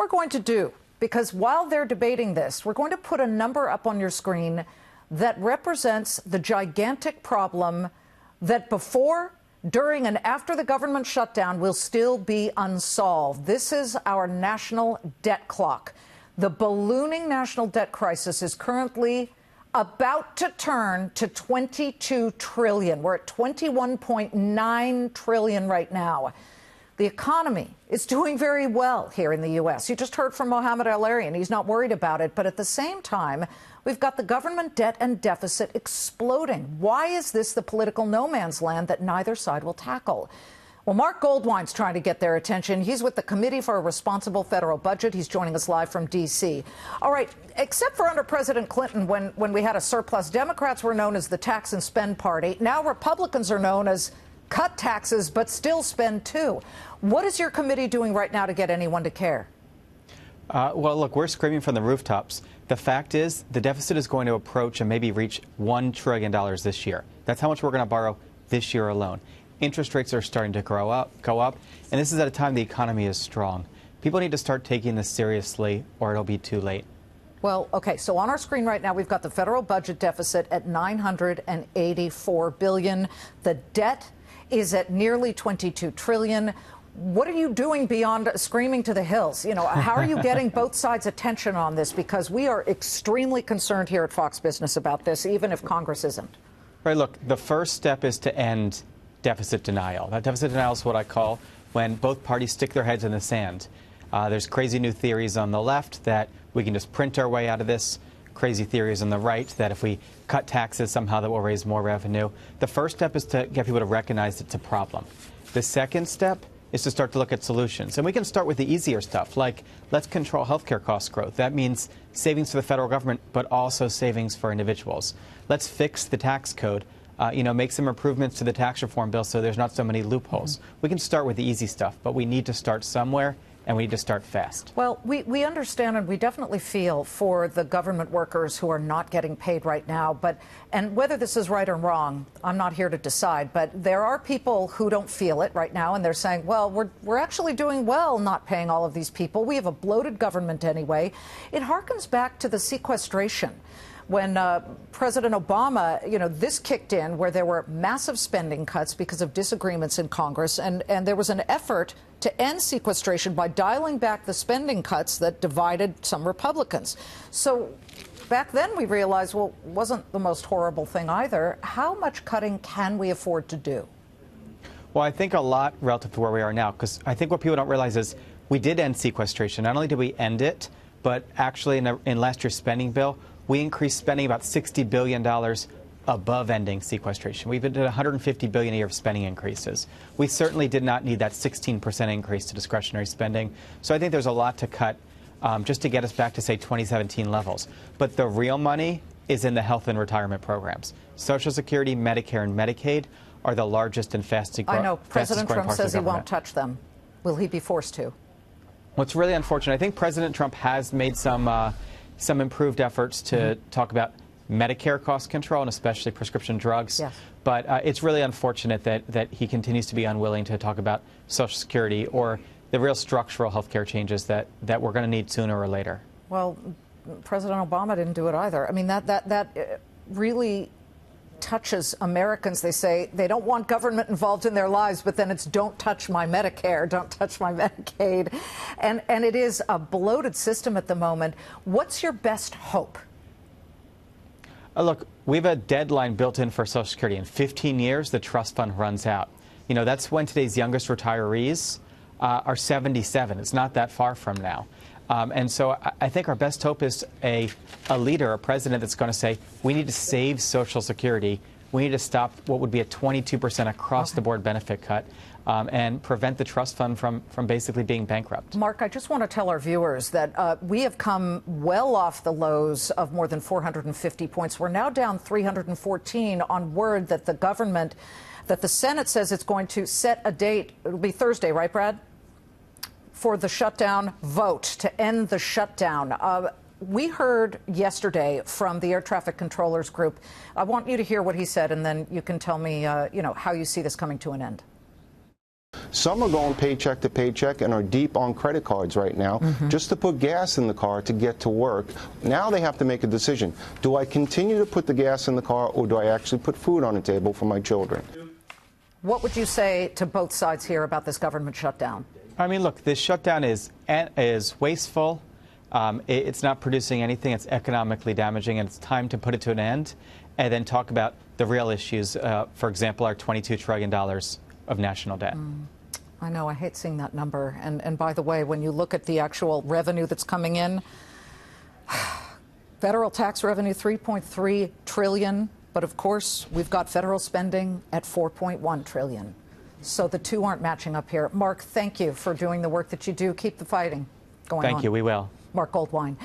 we're going to do, because while they're debating this, we're going to put a number up on your screen that represents the gigantic problem that before, during, and after the government shutdown will still be unsolved. This is our national debt clock. The ballooning national debt crisis is currently about to turn to 22 trillion. We're at 21.9 trillion right now. The economy is doing very well here in the U.S. You just heard from Mohamed El-Erian. He's not worried about it. But at the same time, we've got the government debt and deficit exploding. Why is this the political no man's land that neither side will tackle? Well, Marc Goldwein's trying to get their attention. He's with the Committee for a Responsible Federal Budget. He's joining us live from D.C. All right, except for under President Clinton, when we had a surplus, Democrats were known as the tax and spend party. Now Republicans are known as cut taxes, but still spend too. What is your committee doing right now to get anyone to care? Well, look, we're screaming from the rooftops. The fact is the deficit is going to approach and maybe reach $1 trillion this year. That's how much we're going to borrow this year alone. Interest rates are starting to go up, and this is at a time the economy is strong. People need to start taking this seriously, or it'll be too late. Well, okay, so on our screen right now, we've got the federal budget deficit at $984 billion. The debt is at nearly $22 trillion. What are you doing beyond screaming to the hills? You know, how are you getting both sides' attention on this? Because we are extremely concerned here at Fox Business about this, even if Congress isn't. Right, look, the first step is to end deficit denial. That deficit denial is what I call when both parties stick their heads in the sand. There's crazy new theories on the left that we can just print our way out of this. Crazy theories on the right that if we cut taxes, somehow that will raise more revenue. The first step is to get people to recognize it's a problem. The second step is to start to look at solutions. And we can start with the easier stuff, like let's control healthcare cost growth. That means savings for the federal government, but also savings for individuals. Let's fix the tax code. Make some improvements to the tax reform bill so there's not so many loopholes. We can start with the easy stuff, but we need to start somewhere, and we need to start fast. Well, we understand and we definitely feel for the government workers who are not getting paid right now. And whether this is right or wrong, I'm not here to decide. But there are people who don't feel it right now, and they're saying, well, we're actually doing well not paying all of these people. We have a bloated government anyway. It harkens back to the sequestration. When President Obama, this kicked in where there were massive spending cuts because of disagreements in Congress, and there was an effort to end sequestration by dialing back the spending cuts that divided some Republicans. So back then we realized, well, it wasn't the most horrible thing either. How much cutting can we afford to do? Well, I think a lot relative to where we are now, because I think what people don't realize is we did end sequestration. Not only did we end it, but actually in last year's spending bill, we increased spending about $60 billion above ending sequestration. We've been at $150 billion a year of spending increases. We certainly did not need that 16% increase to discretionary spending. So I think there's a lot to cut just to get us back to, say, 2017 levels. But the real money is in the health and retirement programs. Social Security, Medicare, and Medicaid are the largest and fastest growing. I know. President Trump says he won't touch them. Will he be forced to? Well, it's really unfortunate. I think President Trump has made some improved efforts to talk about Medicare cost control and especially prescription drugs. Yes. But it's really unfortunate that he continues to be unwilling to talk about Social Security or the real structural health care changes that we're going to need sooner or later. Well, President Obama didn't do it either. I mean, that really touches Americans. They say they don't want government involved in their lives, but then it's don't touch my Medicare, don't touch my Medicaid. And it is a bloated system at the moment. What's your best hope? Look, we have a deadline built in for Social Security. In 15 years, the trust fund runs out. That's when today's youngest retirees are 77. It's not that far from now. And so I think our best hope is a leader, a president that's going to say, we need to save Social Security. We need to stop what would be a 22% across-the-board benefit cut and prevent the trust fund from basically being bankrupt. Mark, I just want to tell our viewers that we have come well off the lows of more than 450 points. We're now down 314 on word that the government, that the Senate says it's going to set a date. It'll be Thursday, right, Brad? For the shutdown vote to end the shutdown. We heard yesterday from the air traffic controllers group. I want you to hear what he said, and then you can tell me, how you see this coming to an end. Some are going paycheck to paycheck and are deep on credit cards right now just to put gas in the car to get to work. Now they have to make a decision. Do I continue to put the gas in the car, or do I actually put food on the table for my children? What would you say to both sides here about this government shutdown? I mean, look, this shutdown is wasteful. It's not producing anything. It's economically damaging, and it's time to put it to an end and then talk about the real issues, for example, our $22 trillion of national debt. I know, I hate seeing that number. And by the way, when you look at the actual revenue that's coming in, federal tax revenue, $3.3 trillion. But of course, we've got federal spending at $4.1 trillion. So the two aren't matching up here. Marc, thank you for doing the work that you do. Keep the fighting going on. Thank you. We will. Marc Goldwein.